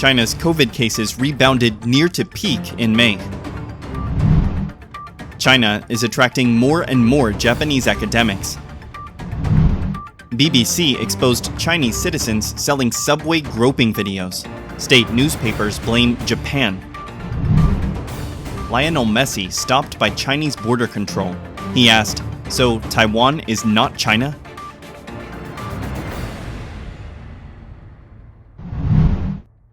China's COVID cases rebounded near to peak in May. China is attracting more and more Japanese academics. BBC exposed Chinese citizens selling subway groping videos. State newspapers blame Japan. Lionel Messi stopped by Chinese border control. He asked, "So Taiwan is not China?"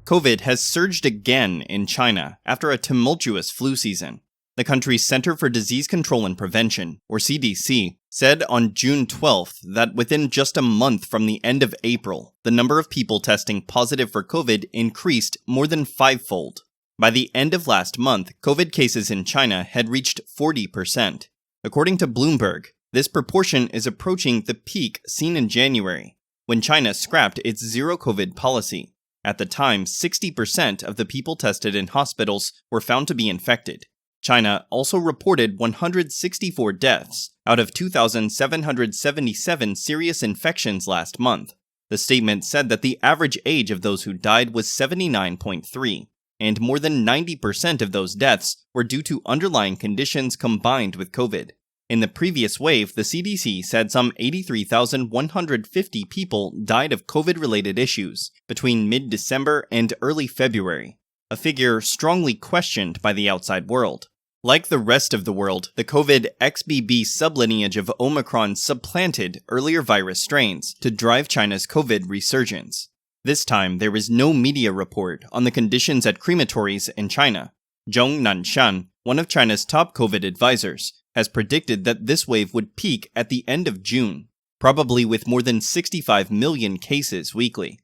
COVID has surged again in China after a tumultuous flu season. The country's Center for Disease Control and Prevention, or CDC, said on June 12th that within just a month from the end of April, the number of people testing positive for COVID increased more than fivefold. By the end of last month, COVID cases in China had reached 40%. According to Bloomberg, this proportion is approaching the peak seen in January, when China scrapped its zero-COVID policy. At the time, 60% of the people tested in hospitals were found to be infected. China also reported 164 deaths out of 2,777 serious infections last month. The statement said that the average age of those who died was 79.3, and more than 90% of those deaths were due to underlying conditions combined with COVID. In the previous wave, the CDC said some 83,150 people died of COVID-related issues between mid-December and early February, a figure strongly questioned by the outside world. Like the rest of the world, the COVID XBB sublineage of Omicron supplanted earlier virus strains to drive China's COVID resurgence. This time, there was no media report on the conditions at crematories in China. Zhong Nanshan, one of China's top COVID advisors, has predicted that this wave would peak at the end of June, probably with more than 65 million cases weekly.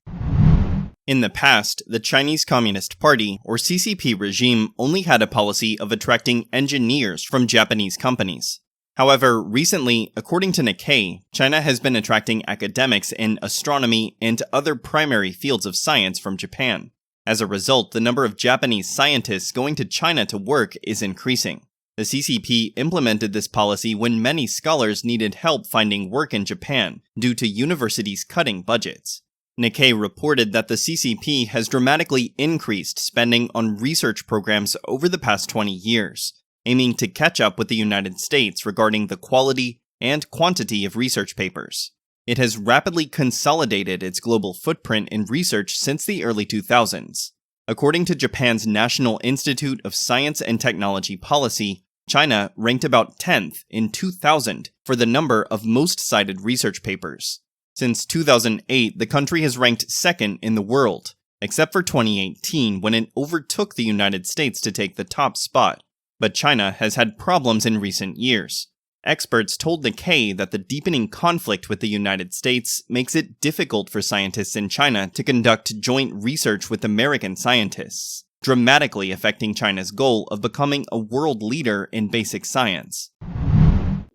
In the past, the Chinese Communist Party, or CCP regime, only had a policy of attracting engineers from Japanese companies. However, recently, according to Nikkei, China has been attracting academics in astronomy and other primary fields of science from Japan. As a result, the number of Japanese scientists going to China to work is increasing. The CCP implemented this policy when many scholars needed help finding work in Japan due to universities cutting budgets. Nikkei reported that the CCP has dramatically increased spending on research programs over the past 20 years, aiming to catch up with the United States regarding the quality and quantity of research papers. It has rapidly consolidated its global footprint in research since the early 2000s. According to Japan's National Institute of Science and Technology Policy, China ranked about 10th in 2000 for the number of most cited research papers. Since 2008, the country has ranked second in the world, except for 2018 when it overtook the United States to take the top spot. But China has had problems in recent years. Experts told Nikkei that the deepening conflict with the United States makes it difficult for scientists in China to conduct joint research with American scientists, dramatically affecting China's goal of becoming a world leader in basic science.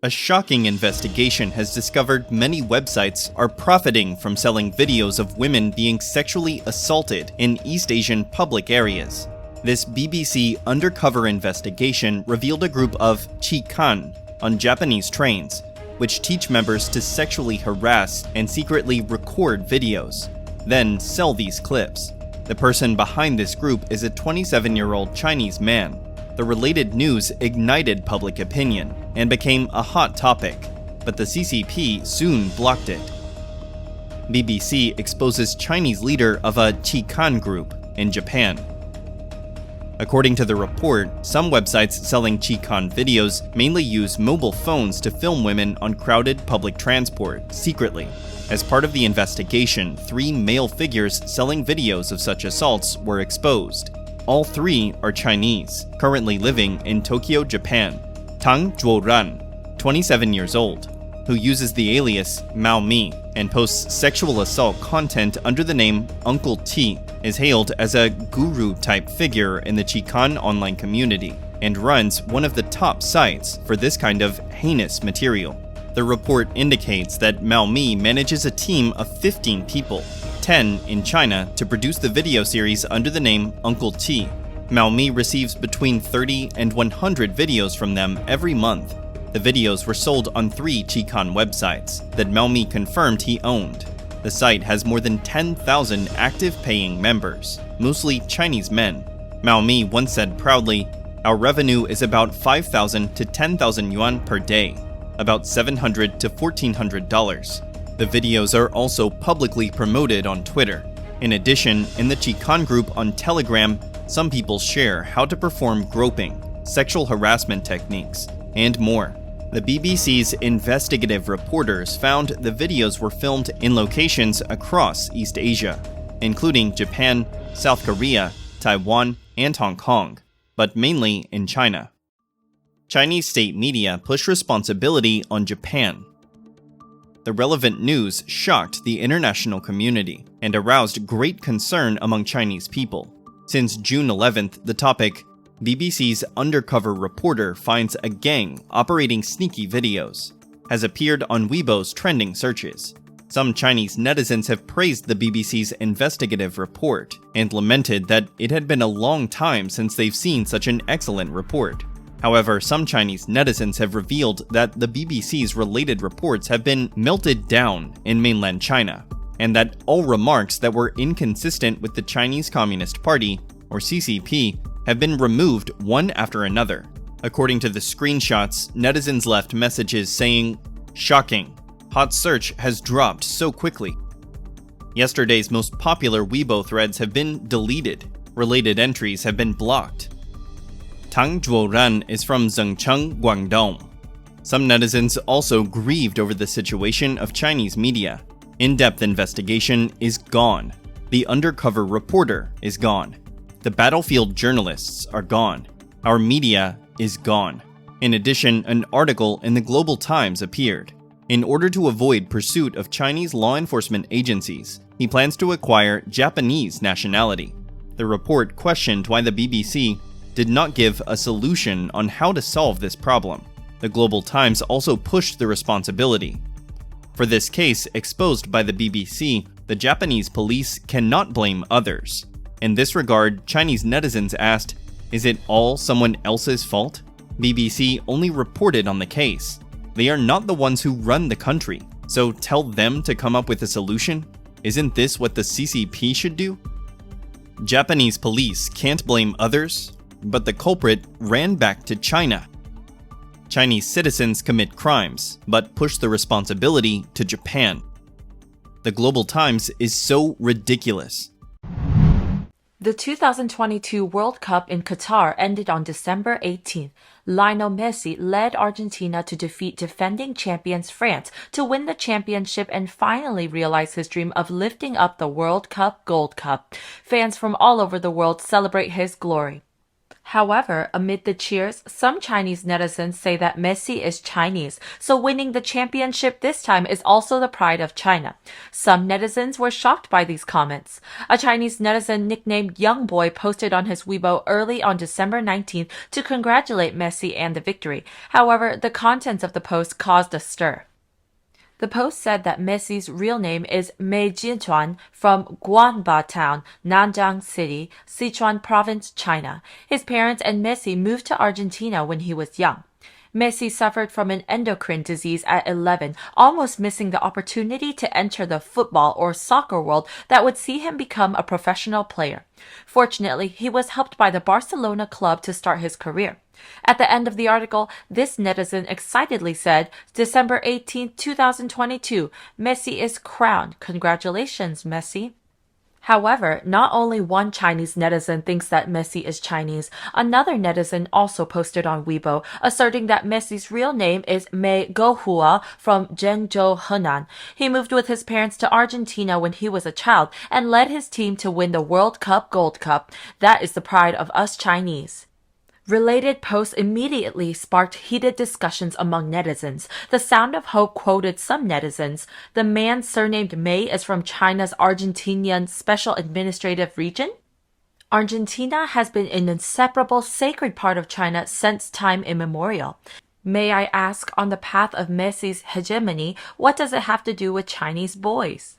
A shocking investigation has discovered many websites are profiting from selling videos of women being sexually assaulted in East Asian public areas. This BBC undercover investigation revealed a group of chikan on Japanese trains, which teach members to sexually harass and secretly record videos, then sell these clips. The person behind this group is a 27-year-old Chinese man. The related news ignited public opinion and became a hot topic, but the CCP soon blocked it. BBC exposes Chinese leader of a chikan group in Japan. According to the report, some websites selling chikan videos mainly use mobile phones to film women on crowded public transport secretly. As part of the investigation, 3 male figures selling videos of such assaults were exposed. All 3 are Chinese, currently living in Tokyo, Japan. Tang Zhuoran, 27 years old, who uses the alias Mao Mi and posts sexual assault content under the name Uncle T, is hailed as a guru-type figure in the Chikan online community and runs one of the top sites for this kind of heinous material. The report indicates that Mao Mi manages a team of 15 people, 10 in China, to produce the video series under the name Uncle T. Mao Mi receives between 30 and 100 videos from them every month. The videos were sold on 3 Chikan websites that Mao Mi confirmed he owned. The site has more than 10,000 active paying members, mostly Chinese men. Mao Mi once said proudly, "Our revenue is about 5,000 to 10,000 yuan per day, about $700 to $1,400. The videos are also publicly promoted on Twitter. In addition, in the Chikan group on Telegram, some people share how to perform groping, sexual harassment techniques, and more. The BBC's investigative reporters found the videos were filmed in locations across East Asia, including Japan, South Korea, Taiwan, and Hong Kong, but mainly in China. Chinese state media push responsibility on Japan. The relevant news shocked the international community and aroused great concern among Chinese people. Since June 11th, the topic, "BBC's undercover reporter finds a gang operating sneaky videos," has appeared on Weibo's trending searches. Some Chinese netizens have praised the BBC's investigative report and lamented that it had been a long time since they've seen such an excellent report. However, some Chinese netizens have revealed that the BBC's related reports have been melted down in mainland China, and that all remarks that were inconsistent with the Chinese Communist Party, or CCP, have been removed one after another. According to the screenshots, netizens left messages saying, "Shocking. Hot search has dropped so quickly." Yesterday's most popular Weibo threads have been deleted. Related entries have been blocked. Tang Zhuoran is from Zhengcheng, Guangdong. Some netizens also grieved over the situation of Chinese media. In-depth investigation is gone. The undercover reporter is gone. The battlefield journalists are gone. Our media is gone. In addition, an article in the Global Times appeared. In order to avoid pursuit of Chinese law enforcement agencies, he plans to acquire Japanese nationality. The report questioned why the BBC did not give a solution on how to solve this problem. The Global Times also pushed the responsibility. For this case exposed by the BBC, the Japanese police cannot blame others. In this regard, Chinese netizens asked, "Is it all someone else's fault?" BBC only reported on the case. They are not the ones who run the country, so tell them to come up with a solution? Isn't this what the CCP should do? Japanese police can't blame others, but the culprit ran back to China. Chinese citizens commit crimes, but push the responsibility to Japan. The Global Times is so ridiculous. The 2022 World Cup in Qatar ended on December 18th. Lionel Messi led Argentina to defeat defending champions France to win the championship and finally realize his dream of lifting up the World Cup Gold Cup. Fans from all over the world celebrate his glory. However, amid the cheers, some Chinese netizens say that Messi is Chinese, so winning the championship this time is also the pride of China. Some netizens were shocked by these comments. A Chinese netizen nicknamed Young Boy posted on his Weibo early on December 19th to congratulate Messi and the victory. However, the contents of the post caused a stir. The post said that Messi's real name is Mei Jinchuan from Guanba Town, Nanjing City, Sichuan Province, China. His parents and Messi moved to Argentina when he was young. Messi suffered from an endocrine disease at 11, almost missing the opportunity to enter the football or soccer world that would see him become a professional player. Fortunately, he was helped by the Barcelona club to start his career. At the end of the article, this netizen excitedly said, "December 18, 2022, Messi is crowned. Congratulations, Messi." However, not only one Chinese netizen thinks that Messi is Chinese, another netizen also posted on Weibo, asserting that Messi's real name is Mei Gohua from Zhengzhou, Henan. He moved with his parents to Argentina when he was a child and led his team to win the World Cup Gold Cup. That is the pride of us Chinese. Related posts immediately sparked heated discussions among netizens. The Sound of Hope quoted some netizens. "The man surnamed Mei is from China's Argentinian Special Administrative Region?" Argentina has been an inseparable sacred part of China since time immemorial. May I ask, on the path of Messi's hegemony, what does it have to do with Chinese boys?